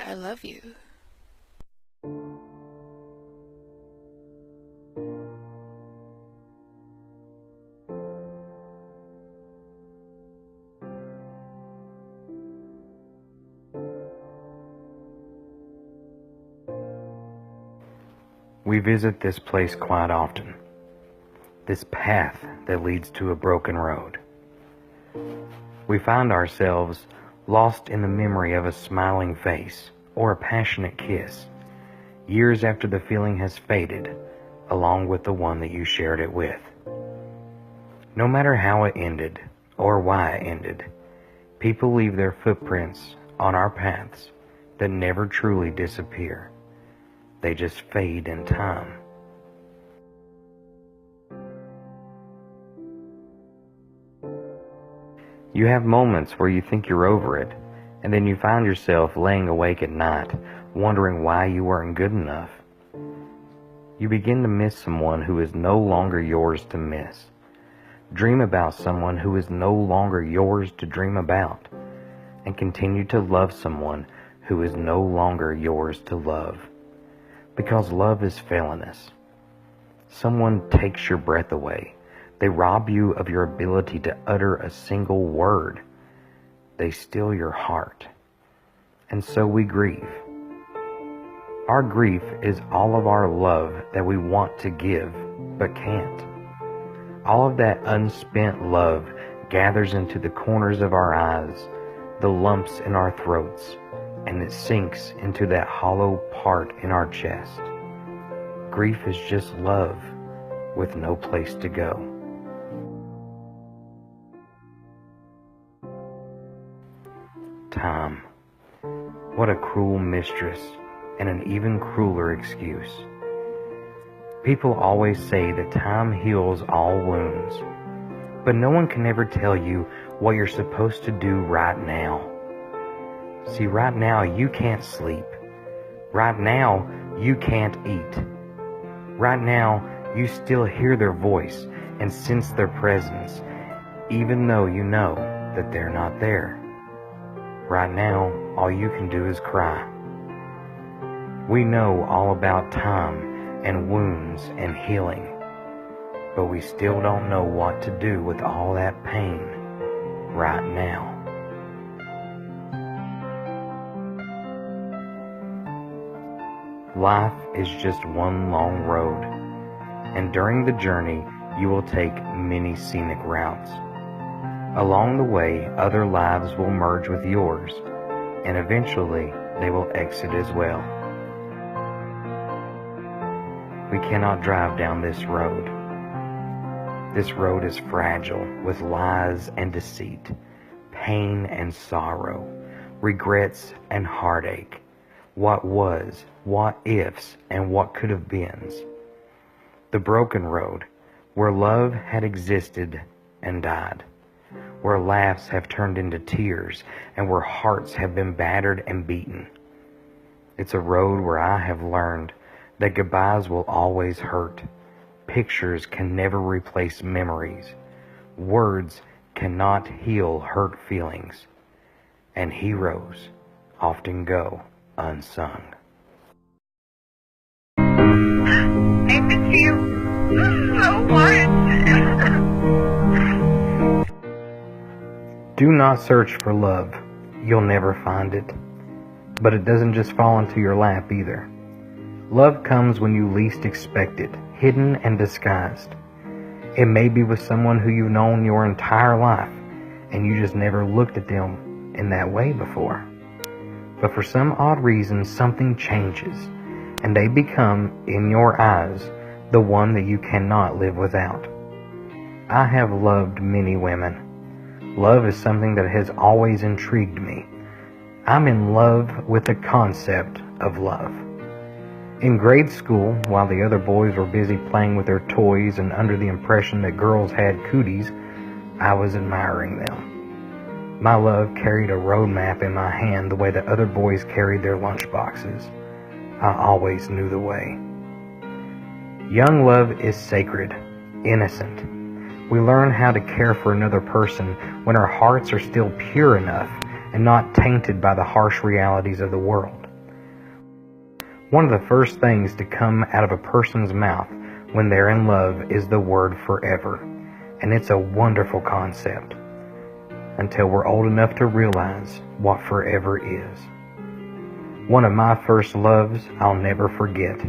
I love you. We visit this place quite often, this path that leads to a broken road. We find ourselves lost in the memory of a smiling face or a passionate kiss, years after the feeling has faded, along with the one that you shared it with. No matter how it ended or why it ended, people leave their footprints on our paths that never truly disappear. They just fade in time. You have moments where you think you're over it, and then you find yourself laying awake at night, wondering why you weren't good enough. You begin to miss someone who is no longer yours to miss. Dream about someone who is no longer yours to dream about, and continue to love someone who is no longer yours to love. Because love is failiness. Someone takes your breath away. They rob you of your ability to utter a single word. They steal your heart. And so we grieve. Our grief is all of our love that we want to give, but can't. All of that unspent love gathers into the corners of our eyes, the lumps in our throats, and it sinks into that hollow part in our chest. Grief is just love with no place to go. Time. What a cruel mistress, and an even crueler excuse. People always say that time heals all wounds, but no one can ever tell you what you're supposed to do right now. See, right now you can't sleep. Right now you can't eat. Right now you still hear their voice and sense their presence, even though you know that they're not there. Right now, all you can do is cry. We know all about time and wounds and healing, but we still don't know what to do with all that pain right now. Life is just one long road, and during the journey, you will take many scenic routes. Along the way, other lives will merge with yours, and eventually they will exit as well. We cannot drive down this road. This road is fragile with lies and deceit, pain and sorrow, regrets and heartache, what was, what ifs, and what could have beens. The broken road, where love had existed and died, where laughs have turned into tears, and where hearts have been battered and beaten. It's a road where I have learned that goodbyes will always hurt. Pictures can never replace memories. Words cannot heal hurt feelings. And heroes often go unsung. I miss you so much. Do not search for love. You'll never find it. But it doesn't just fall into your lap either. Love comes when you least expect it, hidden and disguised. It may be with someone who you've known your entire life, and you just never looked at them in that way before. But for some odd reason, something changes, and they become, in your eyes, the one that you cannot live without. I have loved many women. Love is something that has always intrigued me. I'm in love with the concept of love. In grade school, while the other boys were busy playing with their toys and under the impression that girls had cooties, I was admiring them. My love carried a road map in my hand the way the other boys carried their lunch boxes. I always knew the way. Young love is sacred, innocent. We learn how to care for another person when our hearts are still pure enough and not tainted by the harsh realities of the world. One of the first things to come out of a person's mouth when they're in love is the word forever, and it's a wonderful concept until we're old enough to realize what forever is. One of my first loves I'll never forget,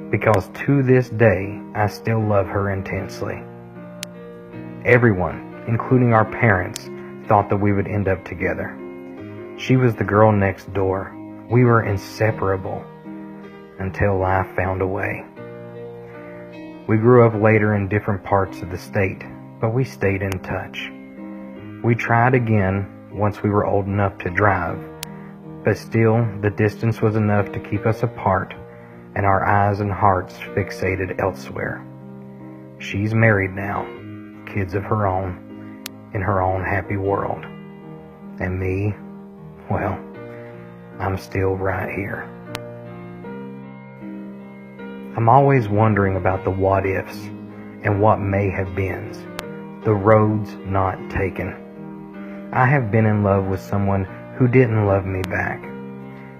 because to this day I still love her intensely. Everyone, including our parents, thought that we would end up together. She was the girl next door. We were inseparable until life found a way. We grew up later in different parts of the state, but we stayed in touch. We tried again once we were old enough to drive, but still the distance was enough to keep us apart and our eyes and hearts fixated elsewhere. She's married now, kids of her own, in her own happy world. And me, well, I'm still right here. I'm always wondering about the what-ifs and what may have beens, the roads not taken. I have been in love with someone who didn't love me back,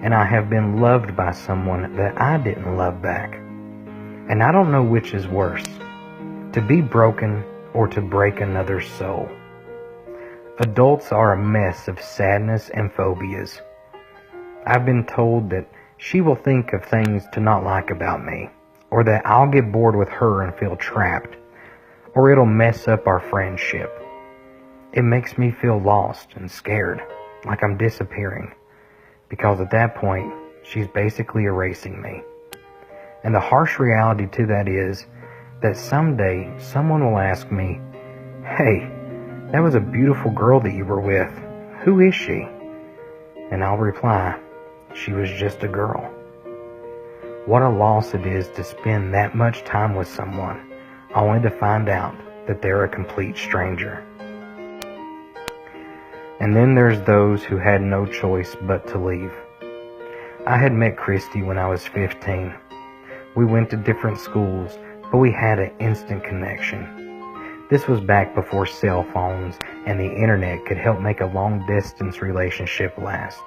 and I have been loved by someone that I didn't love back. And I don't know which is worse, to be broken or to break another's soul. Adults are a mess of sadness and phobias. I've been told that she will think of things to not like about me, or that I'll get bored with her and feel trapped, or it'll mess up our friendship. It makes me feel lost and scared, like I'm disappearing, because at that point, she's basically erasing me. And the harsh reality to that is that someday someone will ask me, "Hey, that was a beautiful girl that you were with. Who is she?" And I'll reply, "She was just a girl." What a loss it is to spend that much time with someone, only to find out that they're a complete stranger. And then there's those who had no choice but to leave. I had met Christy when I was 15. We went to different schools, but we had an instant connection. This was back before cell phones and the internet could help make a long-distance relationship last.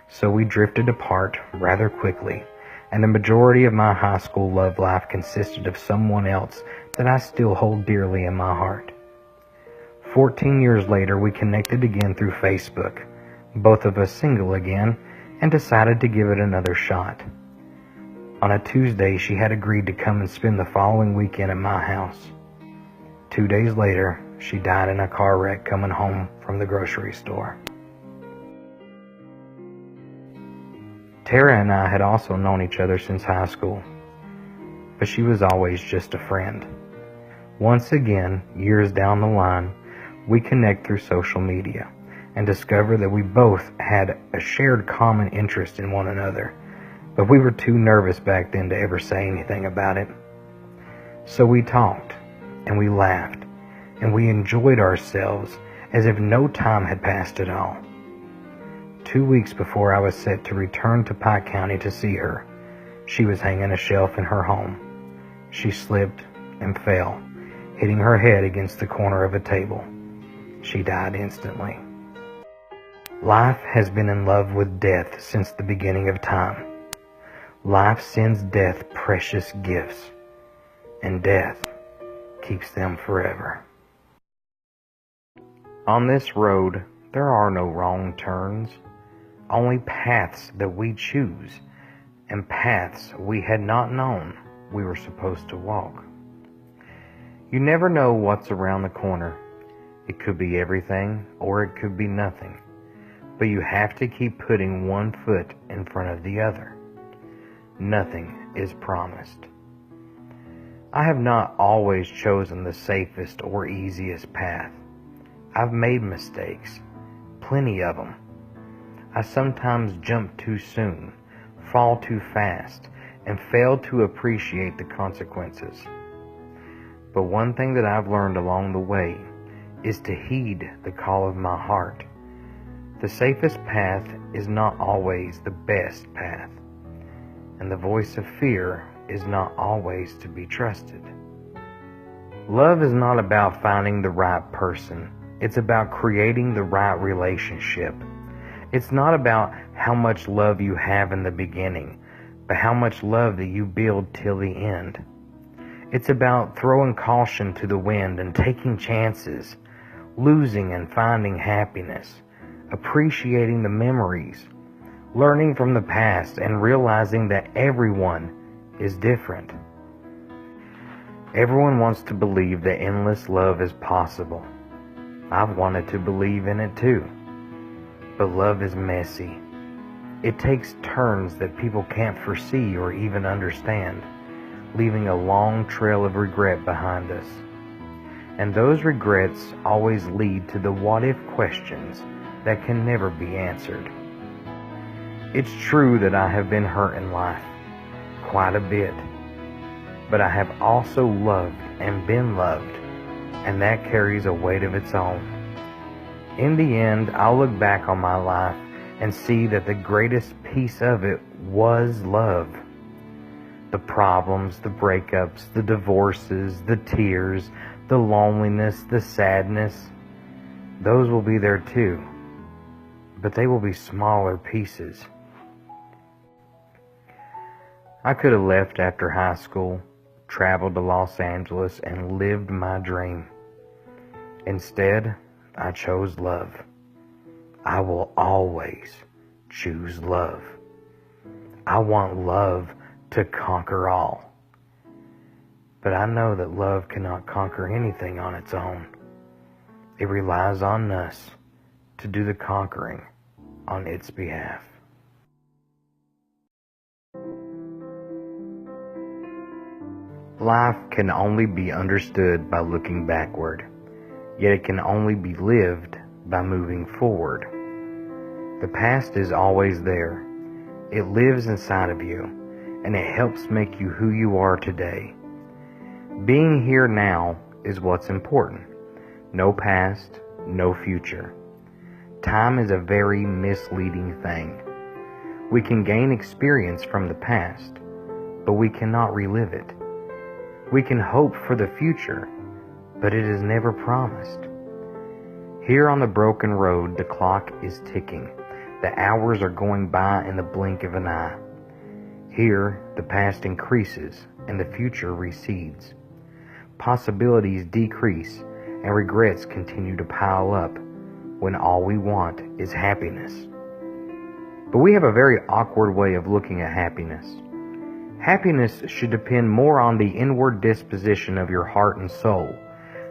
So we drifted apart rather quickly, and the majority of my high school love life consisted of someone else that I still hold dearly in my heart. 14 years later, we connected again through Facebook, both of us single again, and decided to give it another shot. On a Tuesday, she had agreed to come and spend the following weekend at my house. 2 days later, she died in a car wreck coming home from the grocery store. Tara and I had also known each other since high school, but she was always just a friend. Once again, years down the line, we connect through social media and discover that we both had a shared common interest in one another, but we were too nervous back then to ever say anything about it. So we talked, and we laughed, and we enjoyed ourselves as if no time had passed at all. 2 weeks before I was set to return to Pike County to see her, she was hanging a shelf in her home. She slipped and fell, hitting her head against the corner of a table. She died instantly. Life has been in love with death since the beginning of time. Life sends death precious gifts, and death keeps them forever. On this road, there are no wrong turns, only paths that we choose, and paths we had not known we were supposed to walk. You never know what's around the corner. It could be everything, or it could be nothing. but you have to keep putting one foot in front of the other. Nothing is promised. I have not always chosen the safest or easiest path. I've made mistakes, plenty of them. I sometimes jump too soon, fall too fast, and fail to appreciate the consequences. But one thing that I've learned along the way is to heed the call of my heart. The safest path is not always the best path, and the voice of fear is not always to be trusted. Love is not about finding the right person. It's about creating the right relationship. It's not about how much love you have in the beginning, but how much love that you build till the end. It's about throwing caution to the wind and taking chances, losing and finding happiness, appreciating the memories, learning from the past, and realizing that everyone is different. Everyone wants to believe that endless love is possible. I've wanted to believe in it too. But love is messy. It takes turns that people can't foresee or even understand, leaving a long trail of regret behind us. And those regrets always lead to the what-if questions that can never be answered. It's true that I have been hurt in life, quite a bit. But I have also loved and been loved, and that carries a weight of its own. In the end, I'll look back on my life and see that the greatest piece of it was love. The problems, the breakups, the divorces, the tears, the loneliness, the sadness, those will be there too, but they will be smaller pieces. I could have left after high school, traveled to Los Angeles, and lived my dream. Instead, I chose love. I will always choose love. I want love to conquer all. But I know that love cannot conquer anything on its own. It relies on us to do the conquering on its behalf. Life can only be understood by looking backward, yet it can only be lived by moving forward. The past is always there. It lives inside of you, and it helps make you who you are today. Being here now is what's important. No past, no future. Time is a very misleading thing. We can gain experience from the past, but we cannot relive it. We can hope for the future, but it is never promised. Here on the broken road, the clock is ticking. The hours are going by in the blink of an eye. Here, the past increases and the future recedes. Possibilities decrease and regrets continue to pile up when all we want is happiness. But we have a very awkward way of looking at happiness. Happiness should depend more on the inward disposition of your heart and soul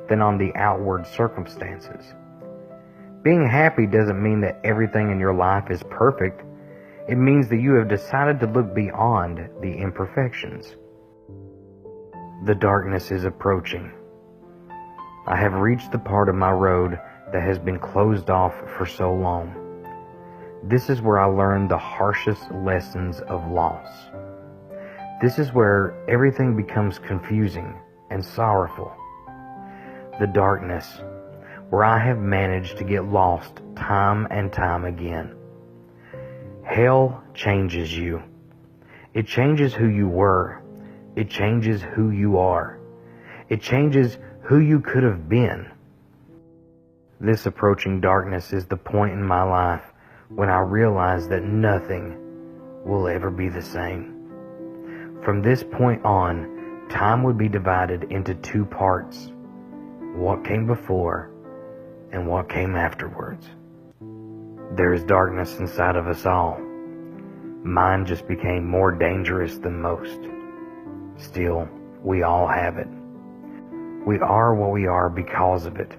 than on the outward circumstances. Being happy doesn't mean that everything in your life is perfect. It means that you have decided to look beyond the imperfections. The darkness is approaching. I have reached the part of my road that has been closed off for so long. This is where I learned the harshest lessons of loss. This is where everything becomes confusing and sorrowful. The darkness, where I have managed to get lost time and time again. Hell changes you. It changes who you were. It changes who you are. It changes who you could have been. This approaching darkness is the point in my life when I realize that nothing will ever be the same. From this point on, time would be divided into two parts: what came before and what came afterwards. There is darkness inside of us all. Mine just became more dangerous than most. Still, we all have it. We are what we are because of it,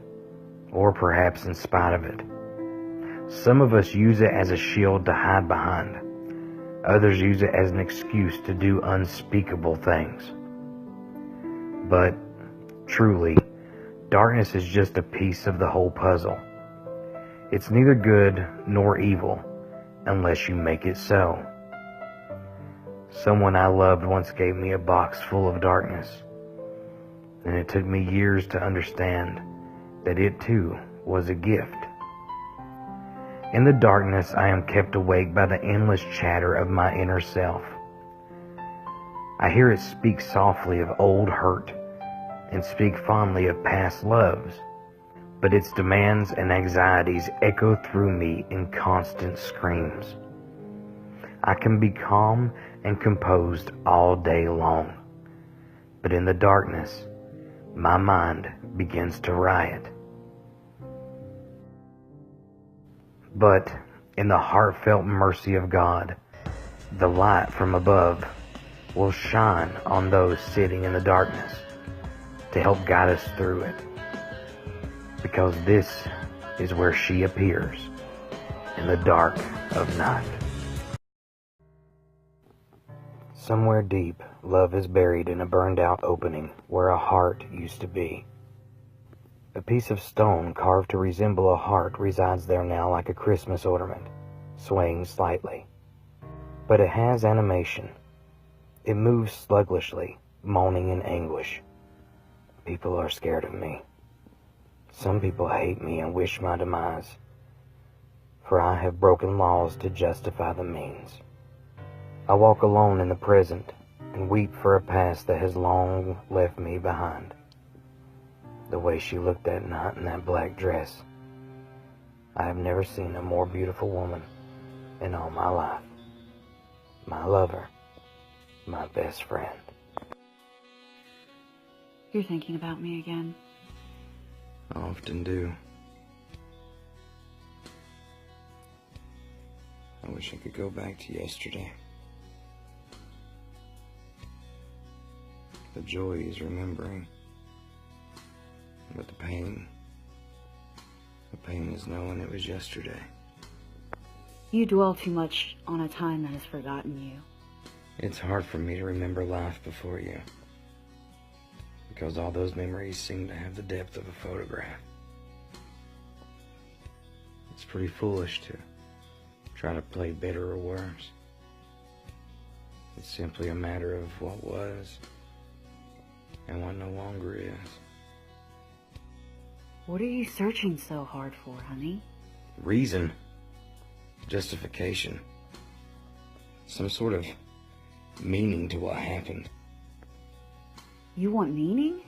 or perhaps in spite of it. Some of us use it as a shield to hide behind. Others use it as an excuse to do unspeakable things. But truly, darkness is just a piece of the whole puzzle. It's neither good nor evil unless you make it so. Someone I loved once gave me a box full of darkness, and it took me years to understand that it too was a gift. In the darkness, I am kept awake by the endless chatter of my inner self. I hear it speak softly of old hurt and speak fondly of past loves, but its demands and anxieties echo through me in constant screams. I can be calm and composed all day long, but in the darkness, my mind begins to riot. But in the heartfelt mercy of God, the light from above will shine on those sitting in the darkness to help guide us through it. Because this is where she appears, in the dark of night. Somewhere deep, love is buried in a burned-out opening where a heart used to be. A piece of stone carved to resemble a heart resides there now like a Christmas ornament, swaying slightly. But it has animation. It moves sluggishly, moaning in anguish. People are scared of me. Some people hate me and wish my demise, for I have broken laws to justify the means. I walk alone in the present and weep for a past that has long left me behind. The way she looked that night in that black dress, I have never seen a more beautiful woman in all my life. My lover, my best friend. You're thinking about me again. I often do. I wish I could go back to yesterday. The joy is remembering, but the pain is knowing it was yesterday. You dwell too much on a time that has forgotten you. It's hard for me to remember life before you, because all those memories seem to have the depth of a photograph. It's pretty foolish to try to play better or worse. It's simply a matter of what was and what no longer is. What are you searching so hard for, honey? Reason, justification, some sort of meaning to what happened. You want meaning?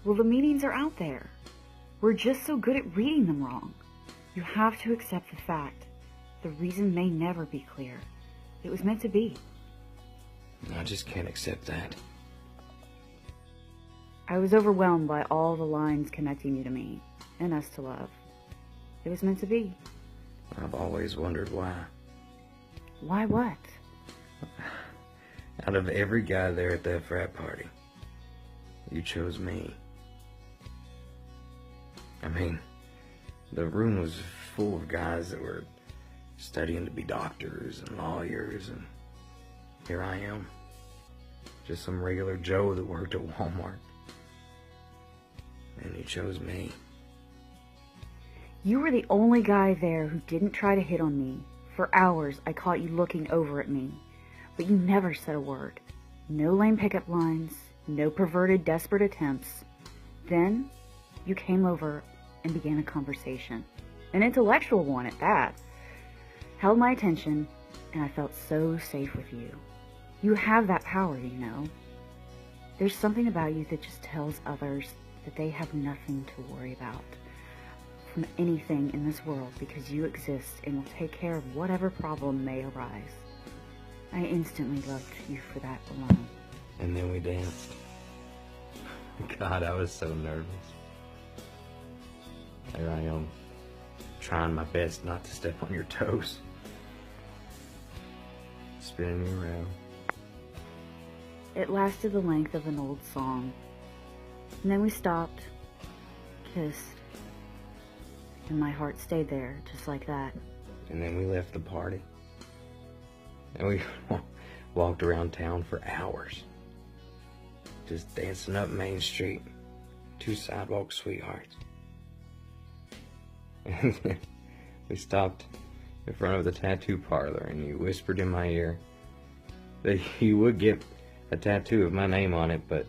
Well, the meanings are out there. We're just so good at reading them wrong. You have to accept the fact. The reason may never be clear. It was meant to be. I just can't accept that. I was overwhelmed by all the lines connecting you to me, and us to love. It was meant to be. I've always wondered why. Why what? Out of every guy there at that frat party, you chose me. I mean, the room was full of guys that were studying to be doctors and lawyers, and here I am, just some regular Joe that worked at Walmart. And you chose me. You were the only guy there who didn't try to hit on me. For hours, I caught you looking over at me, but you never said a word. No lame pickup lines, no perverted, desperate attempts. Then, you came over and began a conversation. An intellectual one at that. Held my attention, and I felt so safe with you. You have that power, you know. There's something about you that just tells others that they have nothing to worry about from anything in this world because you exist and will take care of whatever problem may arise. I instantly loved you for that alone. And then we danced. God, I was so nervous. There I am, trying my best not to step on your toes. Spinning you around. It lasted the length of an old song. And then we stopped, kissed, and my heart stayed there, just like that. And then we left the party. And we walked around town for hours. Just dancing up Main Street. 2 sidewalk sweethearts. And then we stopped in front of the tattoo parlor, and you whispered in my ear that you would get a tattoo of my name on it, but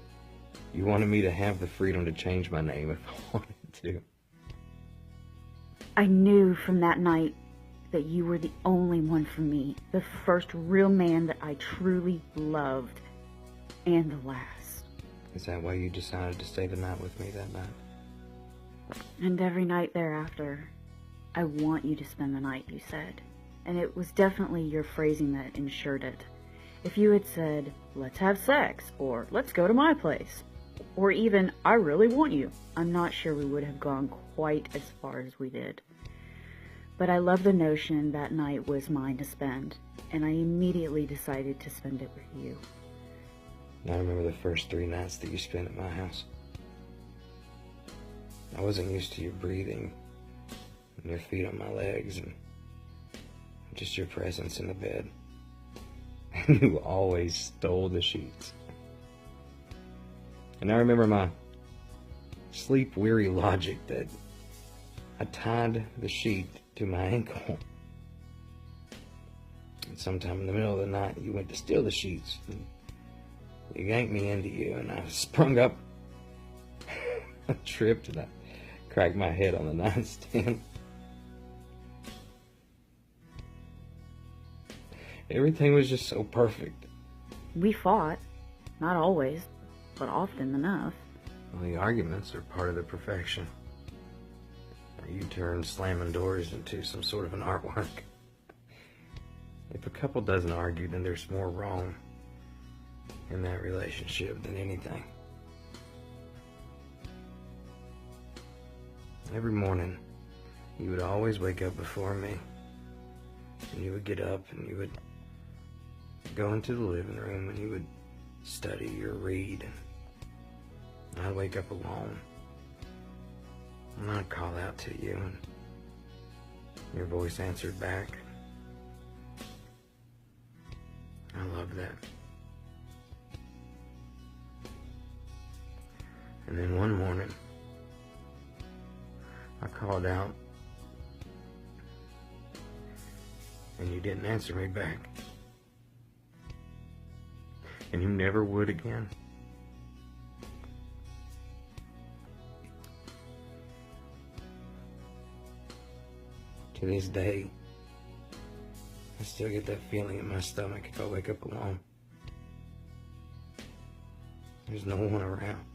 you wanted me to have the freedom to change my name if I wanted to. I knew from that night that you were the only one for me, the first real man that I truly loved, and the last. Is that why you decided to stay the night with me that night? And every night thereafter, I want you to spend the night, you said. And it was definitely your phrasing that ensured it. If you had said, let's have sex, or let's go to my place, or even, I really want you, I'm not sure we would have gone quite as far as we did. But I love the notion that night was mine to spend, and I immediately decided to spend it with you. I remember the first 3 nights that you spent at my house. I wasn't used to your breathing, and your feet on my legs, and just your presence in the bed. And you always stole the sheets. And I remember my sleep-weary logic that I tied the sheet to my ankle. And sometime in the middle of the night, you went to steal the sheets. And you yanked me into you, and I sprung up. I tripped, and I cracked my head on the nightstand. Everything was just so perfect. We fought. Not always, but often enough. Well, the arguments are part of the perfection. You turn slamming doors into some sort of an artwork. If a couple doesn't argue, then there's more wrong in that relationship than anything. Every morning, you would always wake up before me, and you would get up and you would go into the living room and you would study or read, and I'd wake up alone, and I'd call out to you, and your voice answered back. I love that. And then one morning, I called out, and you didn't answer me back. And you never would again. To this day, I still get that feeling in my stomach if I wake up alone. There's no one around.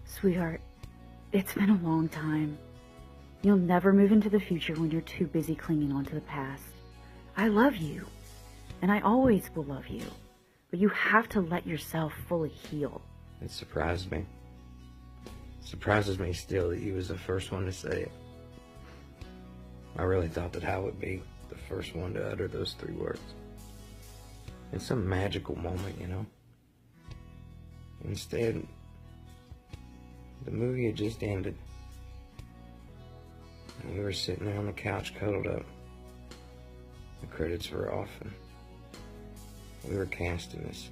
Sweetheart, it's been a long time. You'll never move into the future when you're too busy clinging on to the past. I love you, and I always will love you, but you have to let yourself fully heal. It surprised me. It surprises me still that you was the first one to say it. I really thought that I would be the first one to utter those 3 words. It's some magical moment, you know. Instead, the movie had just ended. And we were sitting there on the couch cuddled up. The credits were off, and we were cast in this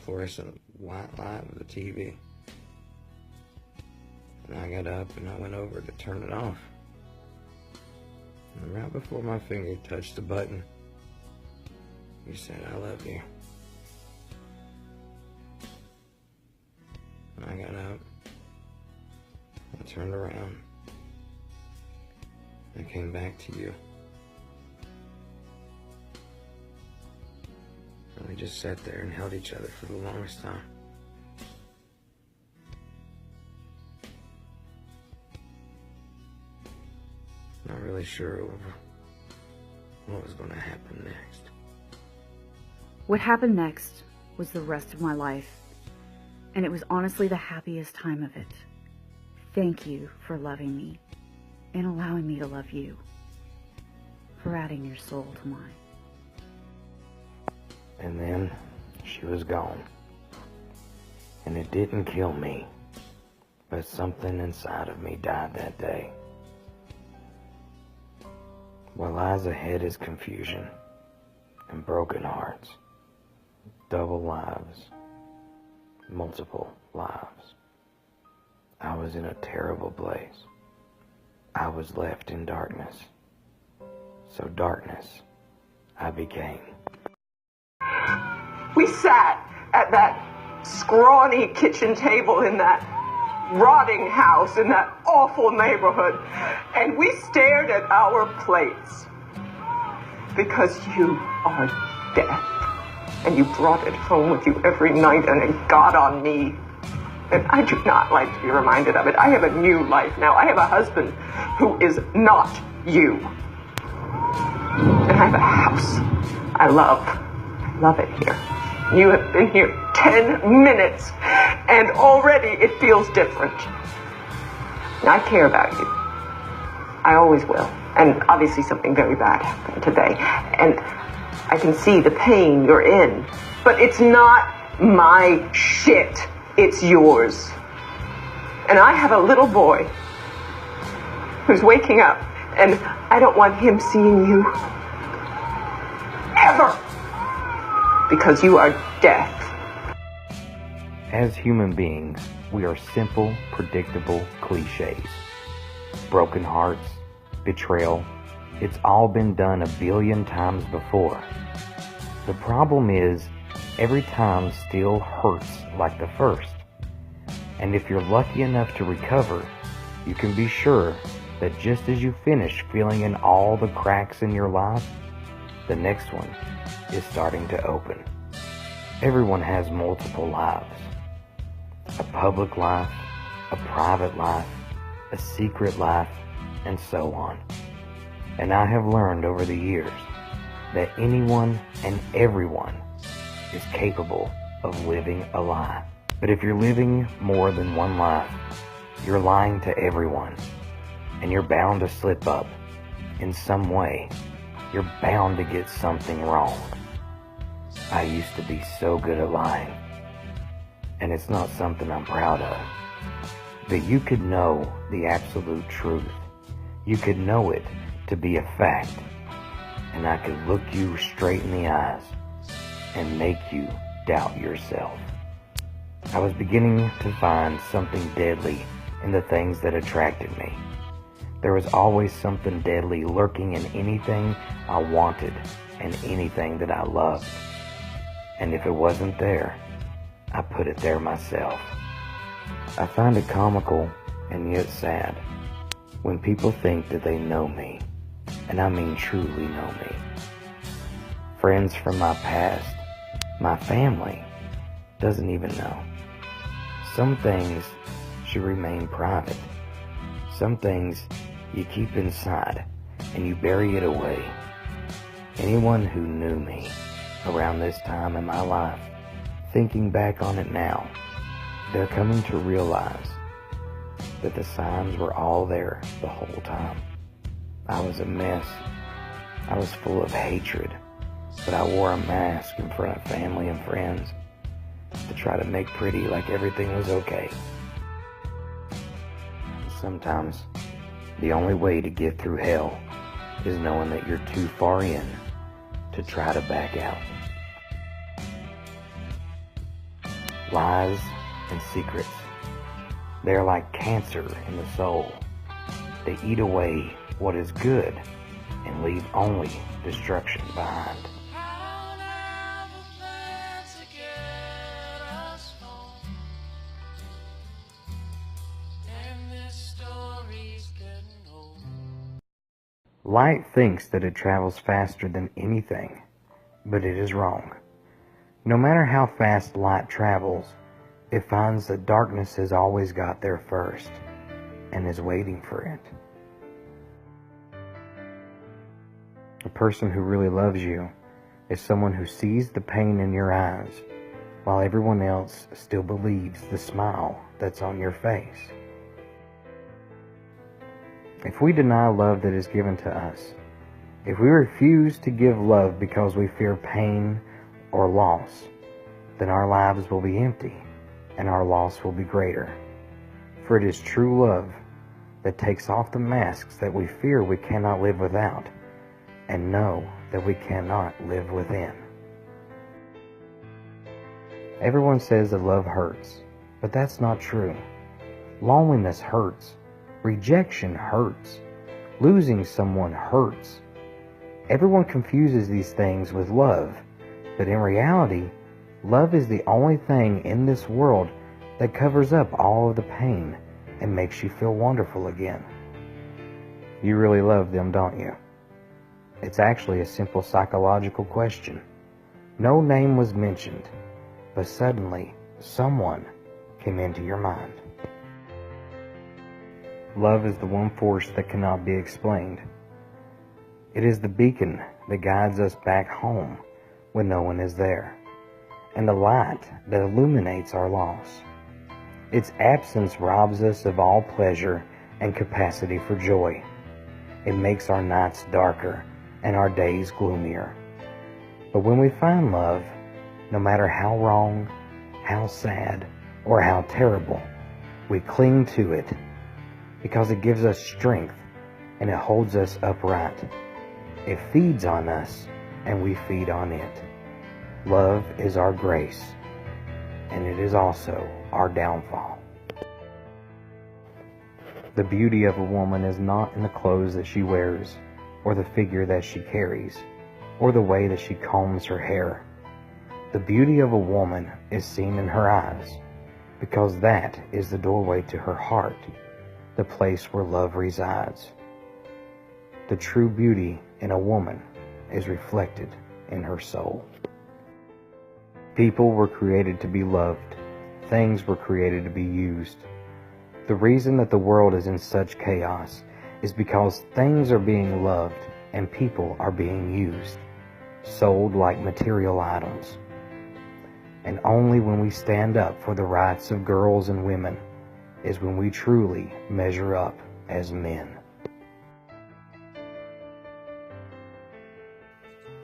fluorescent white light of the TV. And I got up and I went over to turn it off. And right before my finger touched the button, you said, I love you. And I got up, I turned around, I came back to you. And we just sat there and held each other for the longest time. Not really sure what was going to happen next. What happened next was the rest of my life, and it was honestly the happiest time of it. Thank you for loving me and allowing me to love you, for adding your soul to mine. And then she was gone. And it didn't kill me, but something inside of me died that day. What lies ahead is confusion and broken hearts, double lives, multiple lives. I was in a terrible place. I was left in darkness. So darkness I became. We sat at that scrawny kitchen table in that rotting house in that awful neighborhood, and we stared at our plates because you are death, and you brought it home with you every night, and it got on me. And I do not like to be reminded of it. I have a new life now. I have a husband who is not you. And I have a house I love. I love it here. You have been here 10 minutes, and already it feels different. And I care about you. I always will. And obviously something very bad happened today. And I can see the pain you're in. But it's not my shit. It's yours. And I have a little boy who's waking up, and I don't want him seeing you ever, because you are death. As human beings, we are simple, predictable cliches. Broken hearts, betrayal, it's all been done a billion times before. The problem is, every time still hurts like the first. And if you're lucky enough to recover, you can be sure that just as you finish filling in all the cracks in your life, the next one is starting to open. Everyone has multiple lives. A public life, a private life, a secret life, and so on. And I have learned over the years that anyone and everyone is capable of living a lie. But if you're living more than one life, you're lying to everyone, and you're bound to slip up in some way. You're bound to get something wrong. I used to be so good at lying, and it's not something I'm proud of. But you could know the absolute truth. You could know it to be a fact, and I could look you straight in the eyes and make you doubt yourself. I was beginning to find something deadly in the things that attracted me. There was always something deadly lurking in anything I wanted and anything that I loved. And if it wasn't there, I put it there myself. I find it comical and yet sad when people think that they know me, and I mean truly know me. Friends from my past, my family, doesn't even know. Some things should remain private. Some things you keep inside and you bury it away. Anyone who knew me around this time in my life, thinking back on it now, they're coming to realize that the signs were all there the whole time. I was a mess. I was full of hatred, but I wore a mask in front of family and friends to try to make pretty like everything was okay. Sometimes the only way to get through hell is knowing that you're too far in to try to back out. Lies and secrets, they're like cancer in the soul. They eat away what is good and leave only destruction behind. Light thinks that it travels faster than anything, but it is wrong. No matter how fast light travels, it finds that darkness has always got there first and is waiting for it. A person who really loves you is someone who sees the pain in your eyes while everyone else still believes the smile that's on your face. If we deny love that is given to us, if we refuse to give love because we fear pain or loss, then our lives will be empty and our loss will be greater. For it is true love that takes off the masks that we fear we cannot live without and know that we cannot live within. Everyone says that love hurts, but that's not true. Loneliness hurts. Rejection hurts. Losing someone hurts. Everyone confuses these things with love, but in reality, love is the only thing in this world that covers up all of the pain and makes you feel wonderful again. You really love them, don't you? It's actually a simple psychological question. No name was mentioned, but suddenly someone came into your mind. Love is the one force that cannot be explained. It is the beacon that guides us back home when no one is there, and the light that illuminates our loss. Its absence robs us of all pleasure and capacity for joy. It makes our nights darker and our days gloomier. But when we find love, no matter how wrong, how sad, or how terrible, we cling to it because it gives us strength and it holds us upright. It feeds on us and we feed on it. Love is our grace, and it is also our downfall. The beauty of a woman is not in the clothes that she wears, or the figure that she carries, or the way that she combs her hair. The beauty of a woman is seen in her eyes, because that is the doorway to her heart, the place where love resides. The true beauty in a woman is reflected in her soul. People were created to be loved. Things were created to be used. The reason that the world is in such chaos is because things are being loved and people are being used, sold like material items. And only when we stand up for the rights of girls and women is when we truly measure up as men.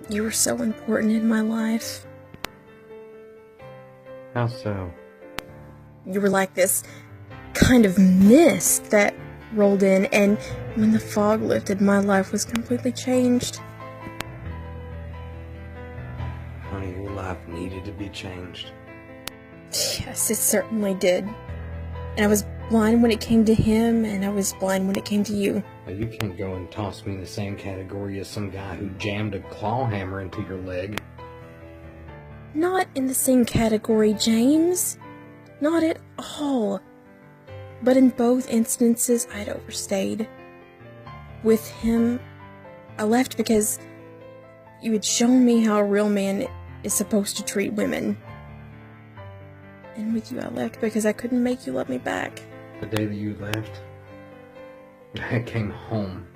You were so important in my life. How so? You were like this kind of mist that rolled in, and when the fog lifted, my life was completely changed. Honey, your life needed to be changed. Yes, it certainly did. And I was blind when it came to him, and I was blind when it came to you. Now, you can't go and toss me in the same category as some guy who jammed a claw hammer into your leg. Not in the same category, James. Not at all. But in both instances, I'd overstayed. With him, I left because you had shown me how a real man is supposed to treat women. And with you, I left because I couldn't make you love me back. The day that you left, I came home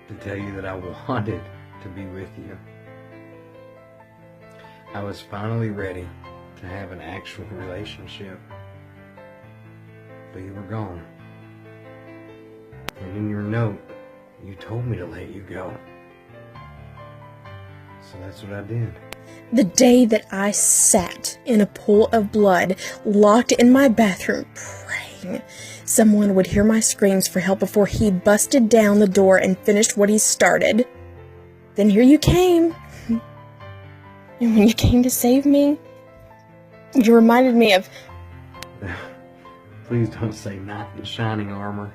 to tell you that I wanted to be with you. I was finally ready to have an actual relationship. But you were gone. And in your note, you told me to let you go. So that's what I did. The day that I sat in a pool of blood, locked in my bathroom, praying someone would hear my screams for help before he busted down the door and finished what he started. Then here you came. And when you came to save me, you reminded me of... Please don't say knight in shining armor.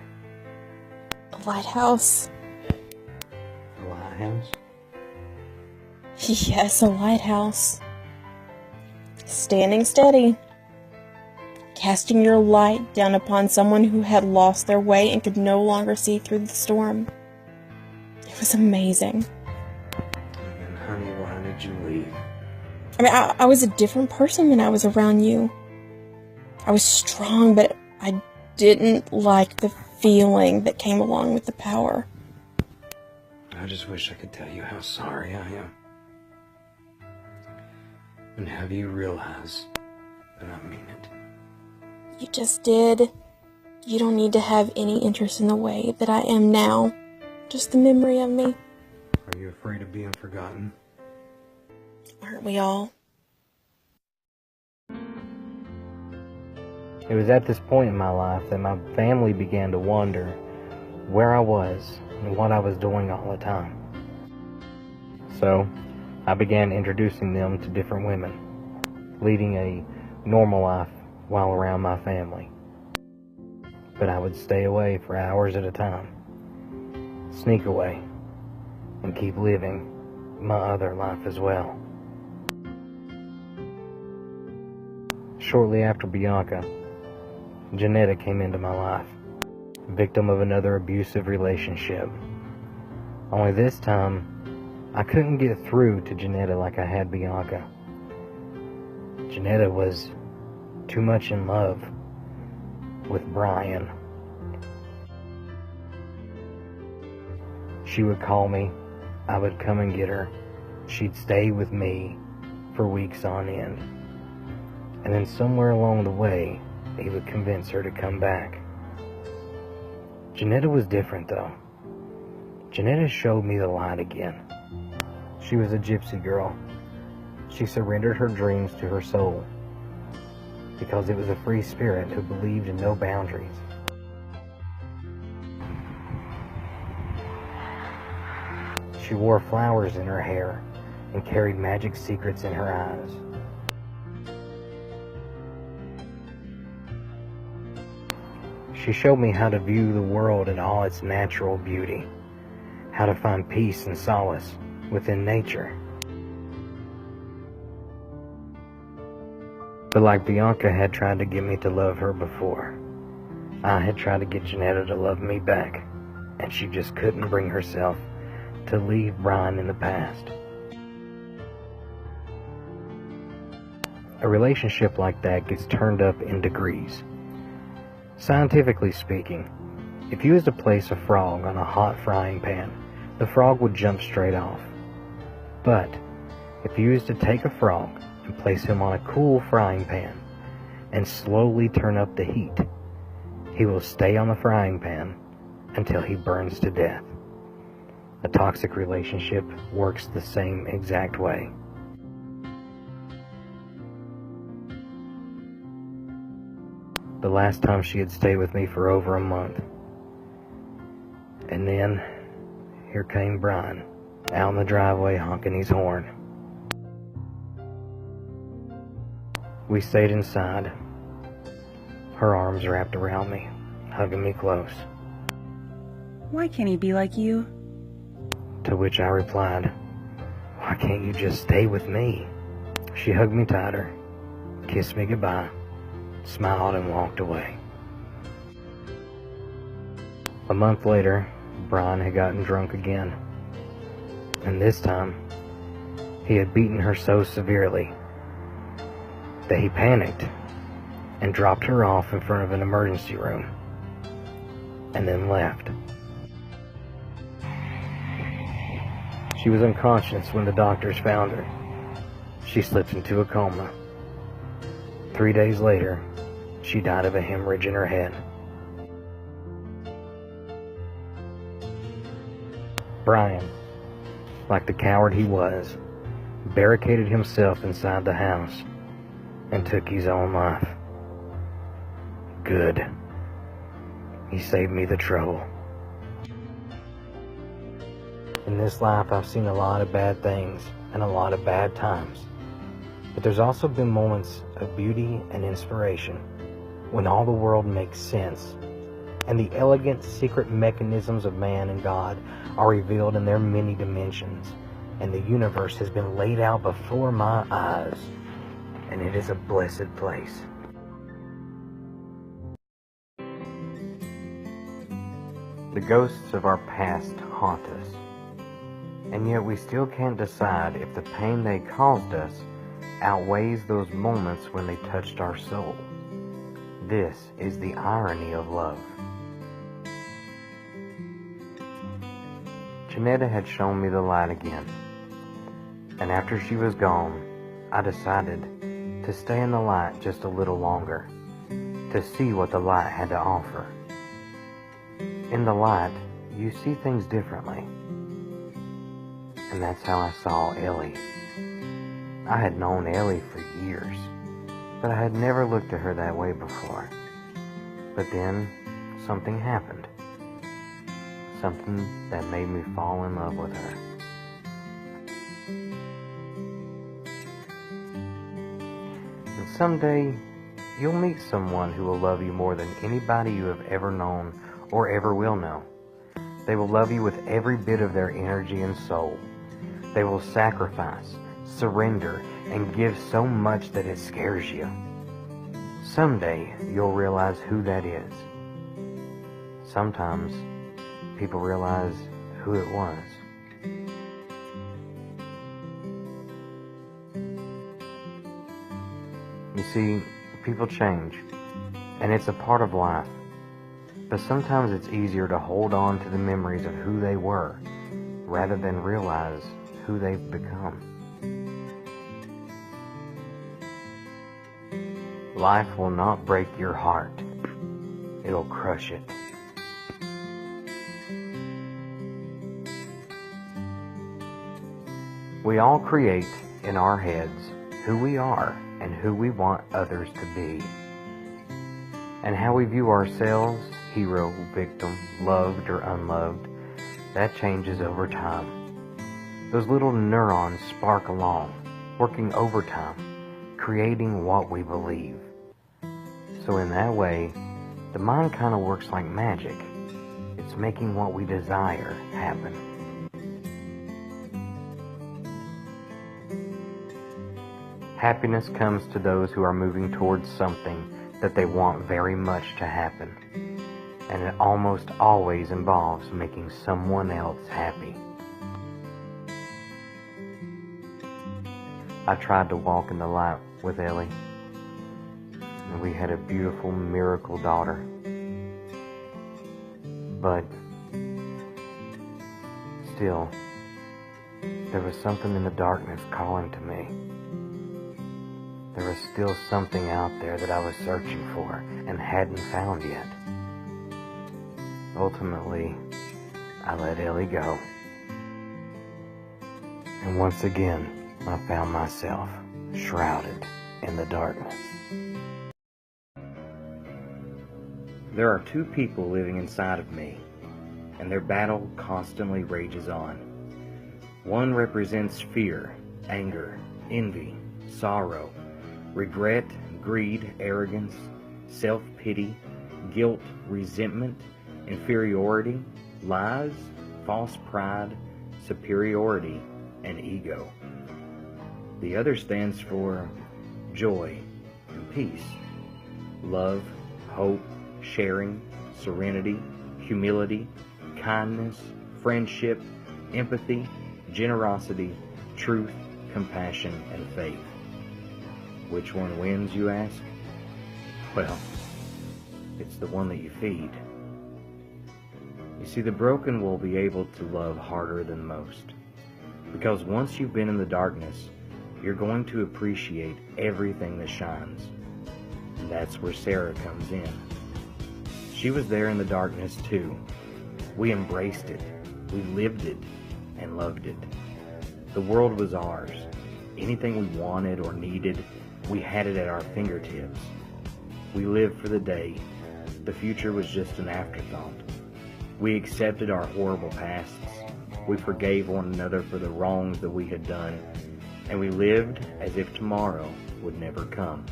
a lighthouse. A lighthouse? Yes, a lighthouse. Standing steady. Casting your light down upon someone who had lost their way and could no longer see through the storm. It was amazing. And honey, why did you leave? I mean, I was a different person when I was around you. I was strong, but I didn't like the feeling that came along with the power. I just wish I could tell you how sorry I am. And have you realize that I mean it. You just did. You don't need to have any interest in the way that I am now. Just the memory of me. Are you afraid of being forgotten? Aren't we all? It was at this point in my life that my family began to wonder where I was and what I was doing all the time. So I began introducing them to different women, leading a normal life while around my family. But I would stay away for hours at a time, sneak away, and keep living my other life as well. Shortly after Bianca, Janetta came into my life, victim of another abusive relationship. Only this time, I couldn't get through to Janetta like I had Bianca. Janetta was too much in love with Brian. She would call me, I would come and get her. She'd stay with me for weeks on end. And then somewhere along the way, he would convince her to come back. Janetta was different though. Janetta showed me the light again. She was a gypsy girl. She surrendered her dreams to her soul because it was a free spirit who believed in no boundaries. She wore flowers in her hair and carried magic secrets in her eyes. She showed me how to view the world in all its natural beauty, how to find peace and solace within nature. But like Bianca had tried to get me to love her before, I had tried to get Janetta to love me back, and she just couldn't bring herself to leave Brian in the past. A relationship like that gets turned up in degrees. Scientifically speaking, if you was to place a frog on a hot frying pan, the frog would jump straight off. But if you was to take a frog and place him on a cool frying pan and slowly turn up the heat, he will stay on the frying pan until he burns to death. A toxic relationship works the same exact way. The last time she had stayed with me for over a month. And then, here came Brian, out in the driveway honking his horn. We stayed inside, her arms wrapped around me, hugging me close. Why can't he be like you? To which I replied, why can't you just stay with me? She hugged me tighter, kissed me goodbye, smiled and walked away. A month later, Brian had gotten drunk again. And this time, he had beaten her so severely that he panicked and dropped her off in front of an emergency room and then left. She was unconscious when the doctors found her. She slipped into a coma. 3 days later, she died of a hemorrhage in her head. Brian, like the coward he was, barricaded himself inside the house and took his own life. Good. He saved me the trouble. In this life, I've seen a lot of bad things and a lot of bad times. But there's also been moments of beauty and inspiration when all the world makes sense and the elegant secret mechanisms of man and God are revealed in their many dimensions, and the universe has been laid out before my eyes, and it is a blessed place. The ghosts of our past haunt us, and yet we still can't decide if the pain they caused us outweighs those moments when they touched our soul. This is the irony of love. Janetta had shown me the light again, and after she was gone, I decided to stay in the light just a little longer, to see what the light had to offer. In the light, you see things differently, and that's how I saw Ellie. I had known Ellie for years, but I had never looked at her that way before. But then, something happened. Something that made me fall in love with her. And someday, you'll meet someone who will love you more than anybody you have ever known or ever will know. They will love you with every bit of their energy and soul. They will sacrifice, surrender, and give so much that it scares you. Someday, you'll realize who that is. Sometimes, people realize who it was. You see, people change, and it's a part of life. But sometimes it's easier to hold on to the memories of who they were, rather than realize who they've become. Life will not break your heart. It'll crush it. We all create in our heads who we are and who we want others to be. And how we view ourselves, hero, victim, loved or unloved, that changes over time. Those little neurons spark along, working overtime, creating what we believe. So in that way, the mind kind of works like magic. It's making what we desire happen. Happiness comes to those who are moving towards something that they want very much to happen. And it almost always involves making someone else happy. I tried to walk in the light with Ellie, and we had a beautiful miracle daughter. But still, there was something in the darkness calling to me. There was still something out there that I was searching for and hadn't found yet. Ultimately, I let Ellie go. And once again, I found myself shrouded in the darkness. There are two people living inside of me, and their battle constantly rages on. One represents fear, anger, envy, sorrow, regret, greed, arrogance, self-pity, guilt, resentment, inferiority, lies, false pride, superiority, and ego. The other stands for joy and peace, love, hope, sharing, serenity, humility, kindness, friendship, empathy, generosity, truth, compassion, and faith. Which one wins, you ask? Well, it's the one that you feed. You see, the broken will be able to love harder than most. Because once you've been in the darkness, you're going to appreciate everything that shines. And that's where Sarah comes in. She was there in the darkness too. We embraced it, we lived it, and loved it. The world was ours. Anything we wanted or needed, we had it at our fingertips. We lived for the day. The future was just an afterthought. We accepted our horrible pasts. We forgave one another for the wrongs that we had done. And we lived as if tomorrow would never come.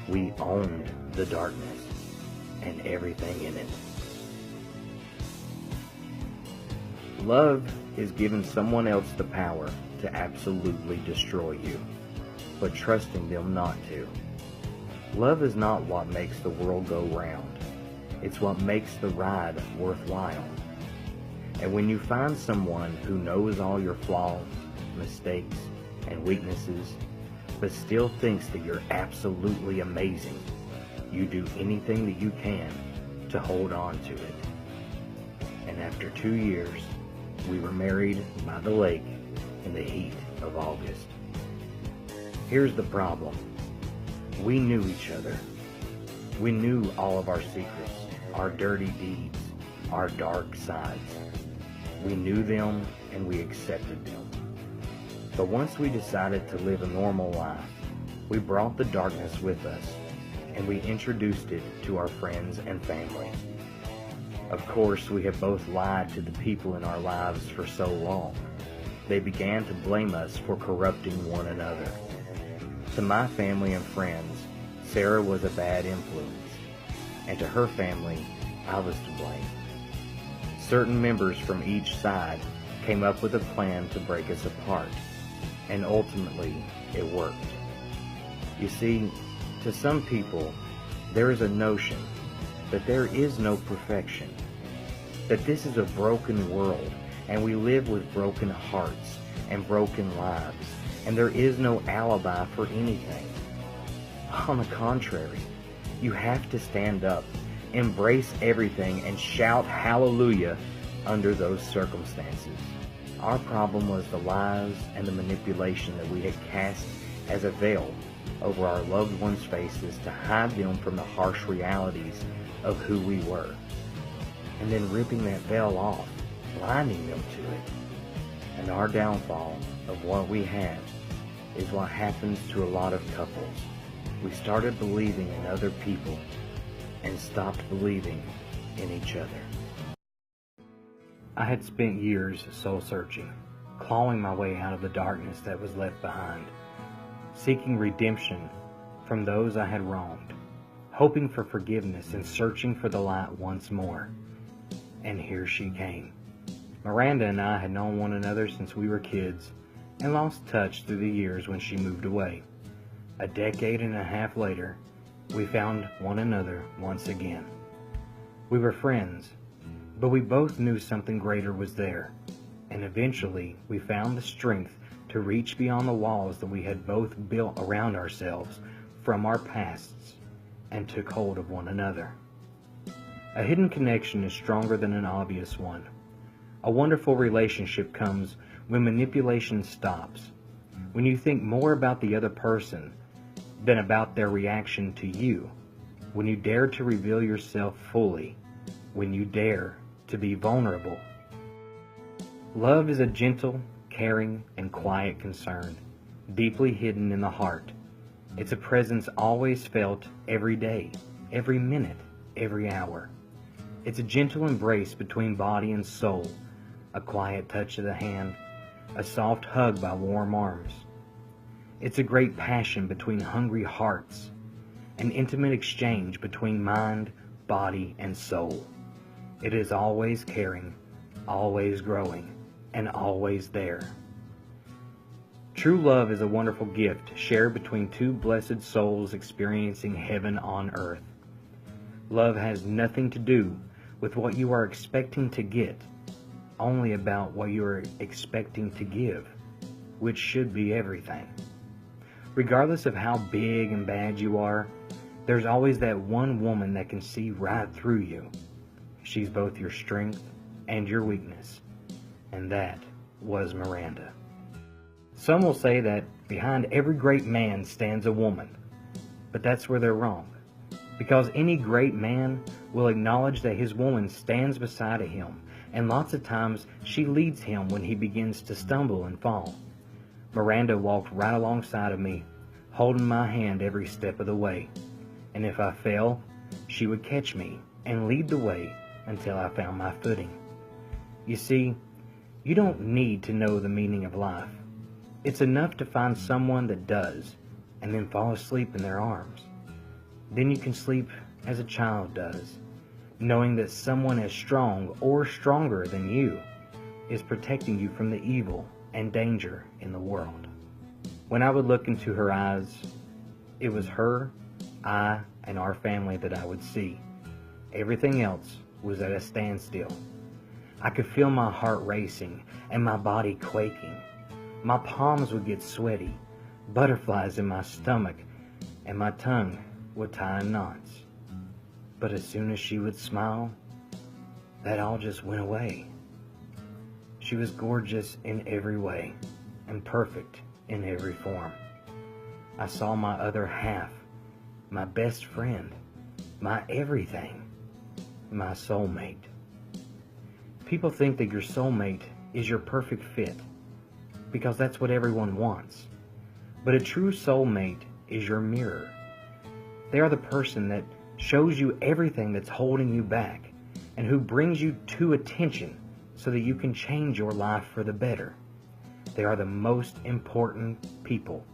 We owned the darkness and everything in it. Love is giving someone else the power to absolutely destroy you, but trusting them not to. Love is not what makes the world go round. It's what makes the ride worthwhile. And when you find someone who knows all your flaws, mistakes, and weaknesses, but still thinks that you're absolutely amazing, you do anything that you can to hold on to it. And after 2 years, we were married by the lake in the heat of August. Here's the problem. We knew each other. We knew all of our secrets, our dirty deeds, our dark sides. We knew them and we accepted them. But once we decided to live a normal life, we brought the darkness with us and we introduced it to our friends and family. Of course, we have both lied to the people in our lives for so long. They began to blame us for corrupting one another. To my family and friends, Sarah was a bad influence, and to her family, I was to blame. Certain members from each side came up with a plan to break us apart, and ultimately it worked. You see, to some people, there is a notion that there is no perfection, that this is a broken world, and we live with broken hearts and broken lives, and there is no alibi for anything. On the contrary, you have to stand up, embrace everything, and shout hallelujah under those circumstances. Our problem was the lies and the manipulation that we had cast as a veil over our loved ones' faces to hide them from the harsh realities of who we were, and then ripping that veil off, blinding them to it. And our downfall of what we had is what happens to a lot of couples. We started believing in other people and stopped believing in each other. I had spent years soul searching, clawing my way out of the darkness that was left behind, seeking redemption from those I had wronged, hoping for forgiveness and searching for the light once more. And here she came. Miranda and I had known one another since we were kids and lost touch through the years when she moved away. A decade and a half later, we found one another once again. We were friends, but we both knew something greater was there, and eventually we found the strength to reach beyond the walls that we had both built around ourselves from our pasts and took hold of one another. A hidden connection is stronger than an obvious one. A wonderful relationship comes when manipulation stops, when you think more about the other person than about their reaction to you, when you dare to reveal yourself fully, when you dare to be vulnerable. Love is a gentle, caring, and quiet concern, deeply hidden in the heart. It's a presence always felt every day, every minute, every hour. It's a gentle embrace between body and soul, a quiet touch of the hand, a soft hug by warm arms. It's a great passion between hungry hearts, an intimate exchange between mind, body, and soul. It is always caring, always growing, and always there. True love is a wonderful gift shared between two blessed souls experiencing heaven on earth. Love has nothing to do with what you are expecting to get, only about what you are expecting to give, which should be everything. Regardless of how big and bad you are, there's always that one woman that can see right through you. She's both your strength and your weakness, and that was Miranda. Some will say that behind every great man stands a woman, but that's where they're wrong, because any great man will acknowledge that his woman stands beside him, and lots of times she leads him when he begins to stumble and fall. Miranda walked right alongside of me, holding my hand every step of the way, and if I fell, she would catch me and lead the way until I found my footing. You see, you don't need to know the meaning of life. It's enough to find someone that does, and then fall asleep in their arms. Then you can sleep as a child does, knowing that someone as strong or stronger than you is protecting you from the evil and danger in the world. When I would look into her eyes, it was her, I, and our family that I would see. Everything else was at a standstill. I could feel my heart racing and my body quaking. My palms would get sweaty, butterflies in my stomach, and my tongue would tie in knots. But as soon as she would smile, that all just went away. She was gorgeous in every way and perfect in every form. I saw my other half, my best friend, my everything, my soulmate. People think that your soulmate is your perfect fit because that's what everyone wants. But a true soulmate is your mirror. They are the person that shows you everything that's holding you back and who brings you to attention so that you can change your life for the better. They are the most important people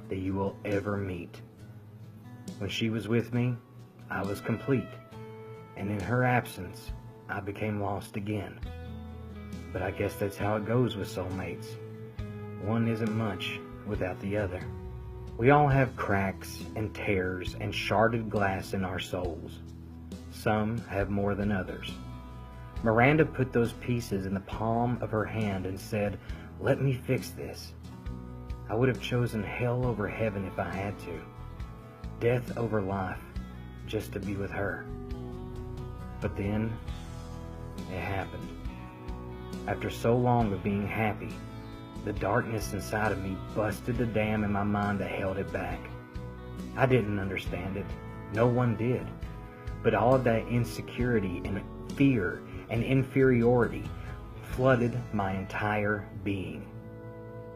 that you will ever meet. When she was with me, I was complete, and in her absence, I became lost again. But I guess that's how it goes with soulmates. One isn't much without the other. We all have cracks and tears and sharded glass in our souls. Some have more than others. Miranda put those pieces in the palm of her hand and said, "Let me fix this." I would have chosen hell over heaven if I had to. Death over life, just to be with her. But then, it happened. After so long of being happy, the darkness inside of me busted the dam in my mind that held it back. I didn't understand it. No one did. But all of that insecurity and fear and inferiority flooded my entire being.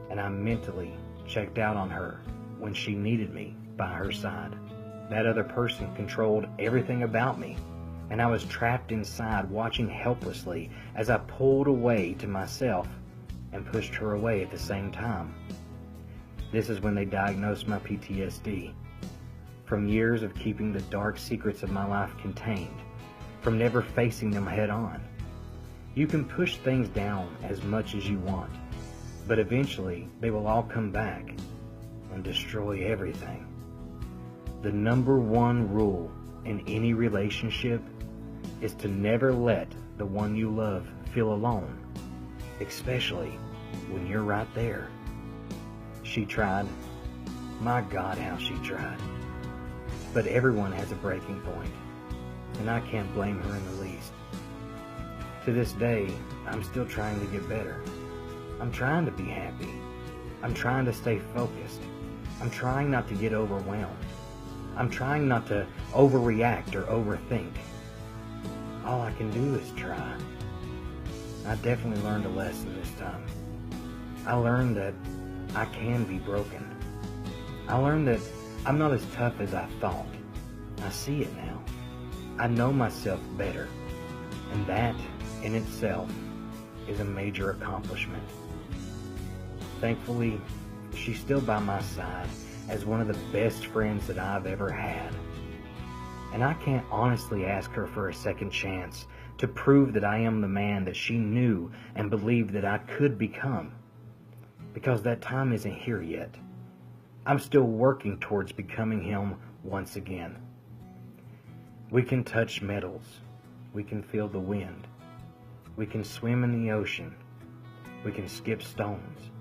And I mentally checked out on her when she needed me by her side. That other person controlled everything about me, and I was trapped inside watching helplessly as I pulled away to myself and pushed her away at the same time. This is when they diagnosed my PTSD. From years of keeping the dark secrets of my life contained, from never facing them head on. You can push things down as much as you want, but eventually they will all come back and destroy everything. The number one rule in any relationship is to never let the one you love feel alone, especially when you're right there. She tried. My God, how she tried. But everyone has a breaking point, and I can't blame her in the least. To this day, I'm still trying to get better. I'm trying to be happy. I'm trying to stay focused. I'm trying not to get overwhelmed. I'm trying not to overreact or overthink. All I can do is try. I definitely learned a lesson this time. I learned that I can be broken. I learned that I'm not as tough as I thought. I see it now. I know myself better. And that in itself is a major accomplishment. Thankfully, she's still by my side as one of the best friends that I've ever had. And I can't honestly ask her for a second chance to prove that I am the man that she knew and believed that I could become. Because that time isn't here yet. I'm still working towards becoming him once again. We can touch metals. We can feel the wind. We can swim in the ocean. We can skip stones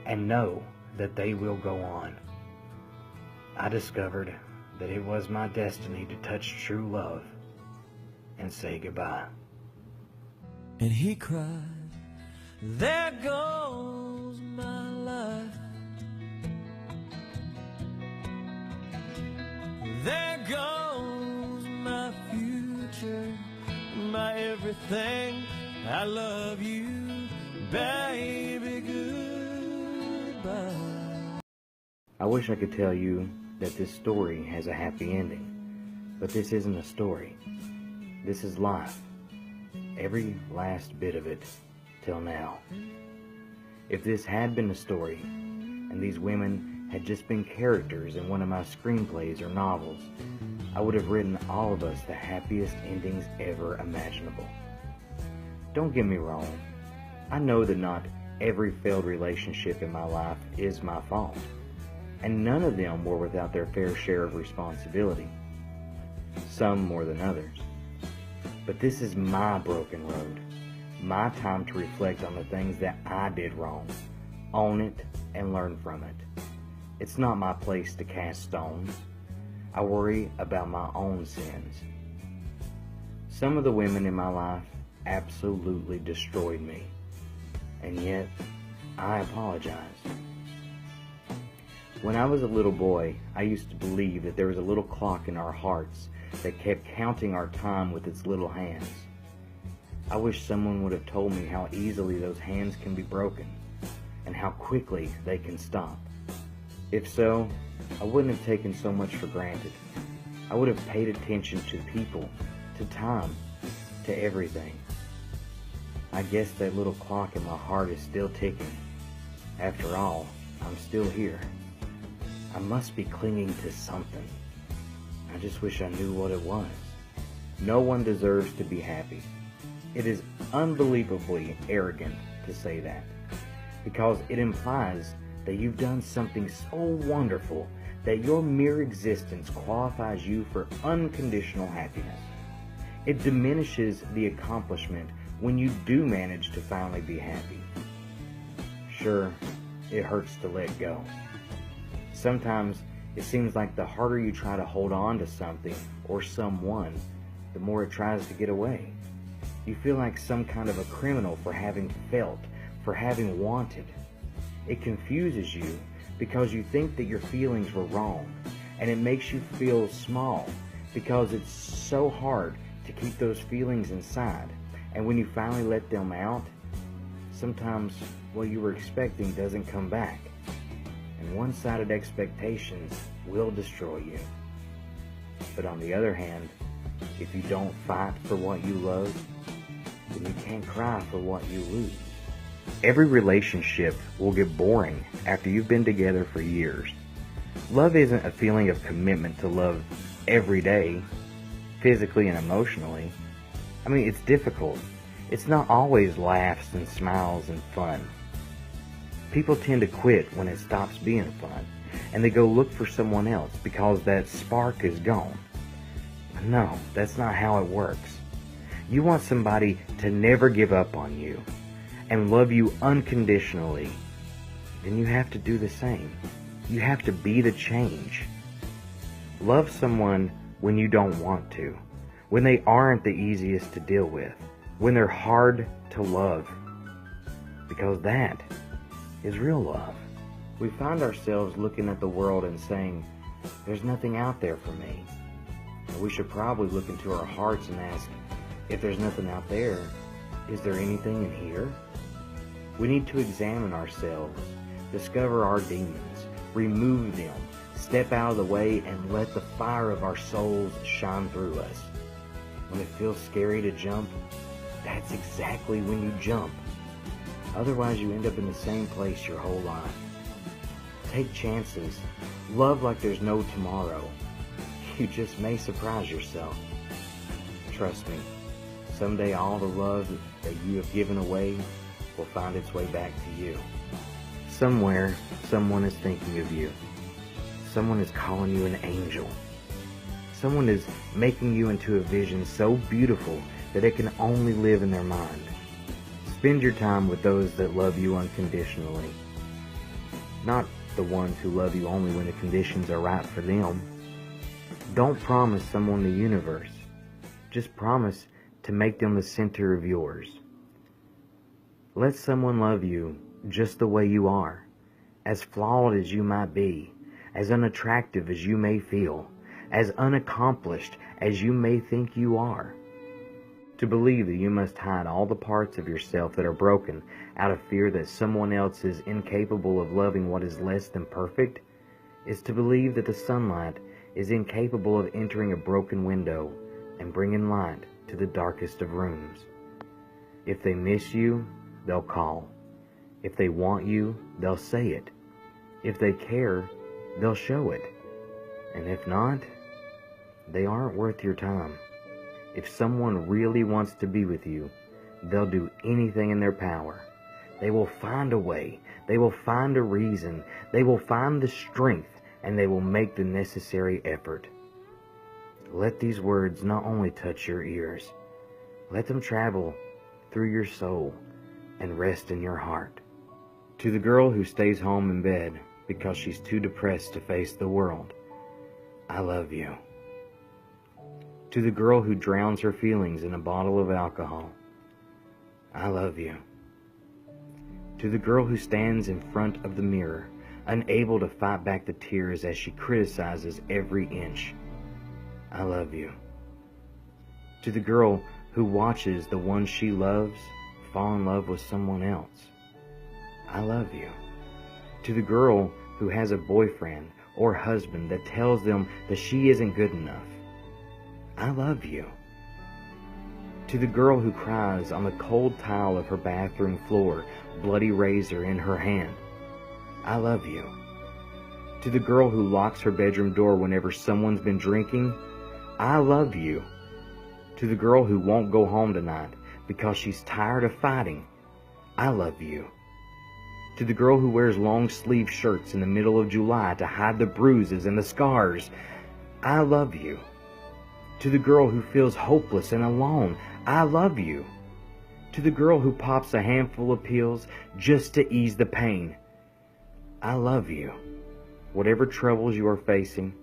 and know that they will go on. I discovered that it was my destiny to touch true love and say goodbye. And he cried, "There goes my life. There goes my future, my everything. I love you, baby, goodbye." I wish I could tell you that this story has a happy ending, but this isn't a story. This is life. Every last bit of it till now. If this had been a story, and these women had just been characters in one of my screenplays or novels, I would have written all of us the happiest endings ever imaginable. Don't get me wrong. I know that not every failed relationship in my life is my fault, and none of them were without their fair share of responsibility. Some more than others. But this is my broken road. My time to reflect on the things that I did wrong, own it, and learn from it. It's not my place to cast stones. I worry about my own sins. Some of the women in my life absolutely destroyed me, and yet I apologize. When I was a little boy, I used to believe that there was a little clock in our hearts that kept counting our time with its little hands. I wish someone would have told me how easily those hands can be broken and how quickly they can stop. If so, I wouldn't have taken so much for granted. I would have paid attention to people, to time, to everything. I guess that little clock in my heart is still ticking. After all, I'm still here. I must be clinging to something. I just wish I knew what it was. No one deserves to be happy. It is unbelievably arrogant to say that, because it implies that you've done something so wonderful that your mere existence qualifies you for unconditional happiness. It diminishes the accomplishment when you do manage to finally be happy. Sure, it hurts to let go. Sometimes it seems like the harder you try to hold on to something or someone, the more it tries to get away. You feel like some kind of a criminal for having felt, for having wanted. It confuses you because you think that your feelings were wrong, and it makes you feel small because it's so hard to keep those feelings inside. And when you finally let them out, sometimes what you were expecting doesn't come back. And one-sided expectations will destroy you. But on the other hand, if you don't fight for what you love, then you can't cry for what you lose. Every relationship will get boring after you've been together for years. Love isn't a feeling of commitment to love every day, physically and emotionally. I mean, it's difficult. It's not always laughs and smiles and fun. People tend to quit when it stops being fun, and they go look for someone else because that spark is gone. No, that's not how it works. You want somebody to never give up on you and love you unconditionally. Then you have to do the same. You have to be the change. Love someone when you don't want to, when they aren't the easiest to deal with, when they're hard to love, because that is real love. We find ourselves looking at the world and saying, there's nothing out there for me. And we should probably look into our hearts and ask, if there's nothing out there, is there anything in here? We need to examine ourselves, discover our demons, remove them, step out of the way, and let the fire of our souls shine through us. When it feels scary to jump, that's exactly when you jump. Otherwise, you end up in the same place your whole life. Take chances. Love like there's no tomorrow. You just may surprise yourself. Trust me, someday all the love that you have given away will find its way back to you. Somewhere, someone is thinking of you. Someone is calling you an angel. Someone is making you into a vision so beautiful that it can only live in their mind. Spend your time with those that love you unconditionally. Not the ones who love you only when the conditions are right for them. Don't promise someone the universe. Just promise to make them the center of yours. Let someone love you just the way you are, as flawed as you might be, as unattractive as you may feel, as unaccomplished as you may think you are. To believe that you must hide all the parts of yourself that are broken out of fear that someone else is incapable of loving what is less than perfect is to believe that the sunlight is incapable of entering a broken window and bringing light to the darkest of rooms. If they miss you, they'll call. If they want you, they'll say it. If they care, they'll show it. And if not, they aren't worth your time. If someone really wants to be with you, they'll do anything in their power. They will find a way. They will find a reason. They will find the strength, and they will make the necessary effort. Let these words not only touch your ears, let them travel through your soul and rest in your heart. To the girl who stays home in bed because she's too depressed to face the world, I love you. To the girl who drowns her feelings in a bottle of alcohol, I love you. To the girl who stands in front of the mirror, unable to fight back the tears as she criticizes every inch, I love you. To the girl who watches the one she loves fall in love with someone else, I love you. To the girl who has a boyfriend or husband that tells them that she isn't good enough, I love you. To the girl who cries on the cold tile of her bathroom floor, bloody razor in her hand, I love you. To the girl who locks her bedroom door whenever someone's been drinking, I love you. To the girl who won't go home tonight because she's tired of fighting, I love you. To the girl who wears long-sleeve shirts in the middle of July to hide the bruises and the scars, I love you. To the girl who feels hopeless and alone, I love you. To the girl who pops a handful of pills just to ease the pain, I love you. Whatever troubles you are facing,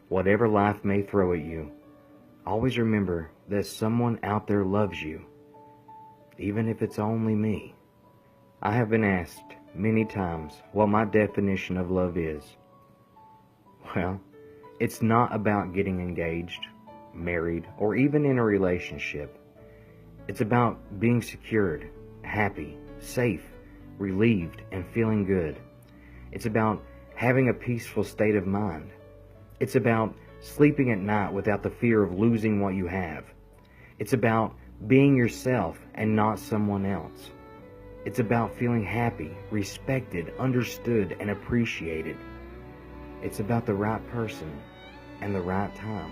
whatever life may throw at you, always remember that someone out there loves you, even if it's only me. I have been asked many times what my definition of love is. Well, it's not about getting engaged, married, or even in a relationship. It's about being secured, happy, safe, relieved, and feeling good. It's about having a peaceful state of mind. It's about sleeping at night without the fear of losing what you have. It's about being yourself and not someone else. It's about feeling happy, respected, understood, and appreciated. It's about the right person and the right time.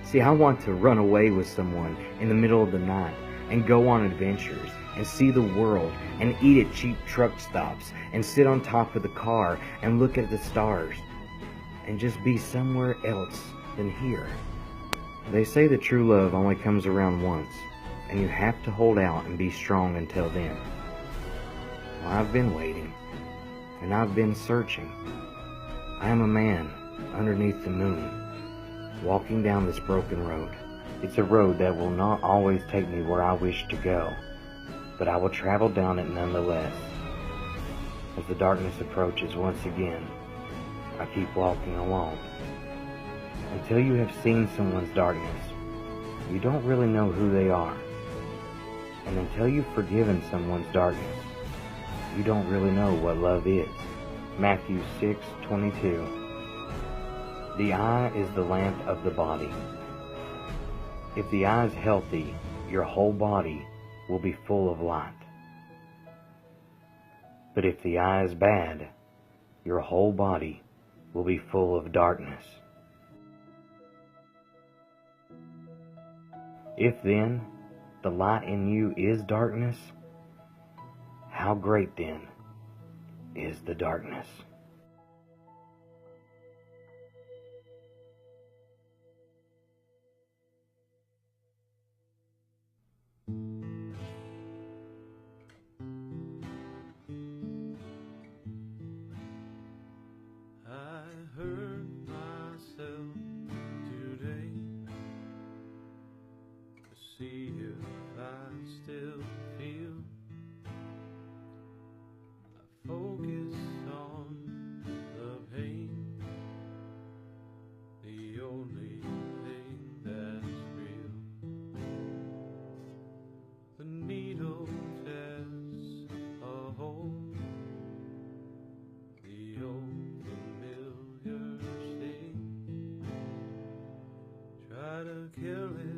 See, I want to run away with someone in the middle of the night and go on adventures and see the world and eat at cheap truck stops and sit on top of the car and look at the stars and just be somewhere else than here. They say that true love only comes around once, and you have to hold out and be strong until then. Well, I've been waiting, and I've been searching. I am a man underneath the moon, walking down this broken road. It's a road that will not always take me where I wish to go, but I will travel down it nonetheless. As the darkness approaches once again, I keep walking along. Until you have seen someone's darkness, you don't really know who they are. And until you've forgiven someone's darkness, you don't really know what love is. Matthew 6:22. The eye is the lamp of the body. If the eye is healthy, your whole body will be full of light. But if the eye is bad, your whole body will be full of darkness. If then the light in you is darkness, how great then is the darkness? I hurt myself today to see if I still feel. I focus on the pain, the only thing that's real. The needle tests a hole, the old familiar sting. Try to kill it.